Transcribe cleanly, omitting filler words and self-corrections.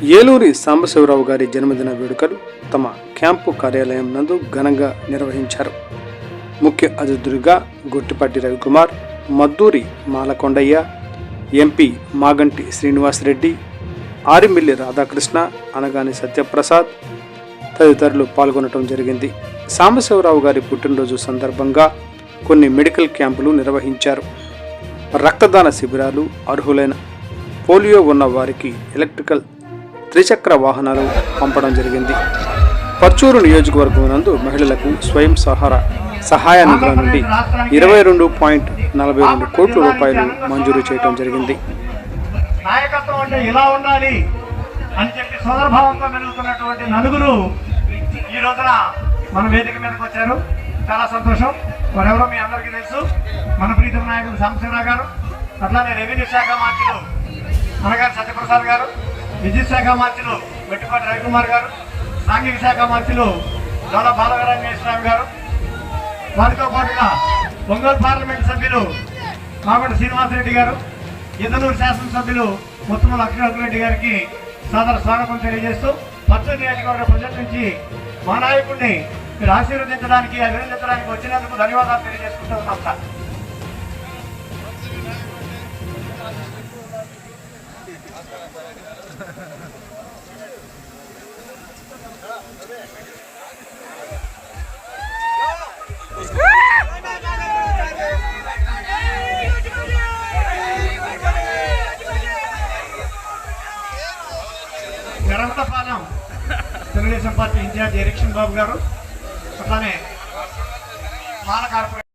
ఏలూరి సాంబశివరావు గారి జన్మదిన వేడుకలు తమ క్యాంపు కార్యాలయం నందు ఘనంగా నిర్వహించారు. ముఖ్య అతిథులుగా గొట్టిపాటి రవికుమార్, మద్దూరి మాలకొండయ్య, ఎంపీ మాగంటి శ్రీనివాసరెడ్డి, ఆరిమిల్లి రాధాకృష్ణ, అనగాని సత్యప్రసాద్ తదితరులు పాల్గొనడం జరిగింది. సాంబశివరావు గారి పుట్టినరోజు సందర్భంగా కొన్ని మెడికల్ క్యాంపులు నిర్వహించారు. రక్తదాన శిబిరాలు, అర్హులైన పోలియో ఉన్న వారికి ఎలక్ట్రికల్ త్రిచక్ర వాహనాలు పంపడం జరిగింది. పర్చూరు నియోజకవర్గం నందు మహిళలకు స్వయం సహాయ నిధుల నుండి 22.42 కోట్ల రూపాయలు మంజూరు చేయడం జరిగింది. నాయకత్వం అంటే ఇలా ఉండాలి అని చెప్పి సోదరభావంతో మెలుగుతున్నటువంటి నలుగురు ఈ రోజున మన వేదిక మీదకి వచ్చారు. చాలా సంతోషం. వారెవరో మీ అందరికీ తెలుసు. మన ప్రీతం నాయకుడు సాంబశివరావు గారు, అట్లానే రెవెన్యూ శాఖ మంత్రులు అనగాని సత్యప్రసాద్ గారు, విద్యుత్ శాఖ మంత్రులు గొట్టిపాటి రవికుమార్ గారు, సాంఘిక శాఖ మంత్రులు దొల బాలవీరాంజనేయ గారు, వారితో పాటుగా ఒంగోలు పార్లమెంటు సభ్యులు మాగంటి శ్రీనివాసరెడ్డి గారు, ఇదనూరు శాసనసభ్యులు ముత్తమ లక్ష్మీరెడ్డి గారికి సాదర స్వాగతం తెలియజేస్తూ పర్చూరు నియోజకవర్గ ప్రజల నుంచి మా నాయకుడిని మీరు ఆశీర్వదించడానికి, అభినందించడానికి వచ్చినందుకు ధన్యవాదాలు తెలియజేసుకుంటూ ఉన్నాం sir. Garavatapalem Telugu Desam party in-charge Erikshan Babu గారు, అట్లానే మాల కార్పొరేషన్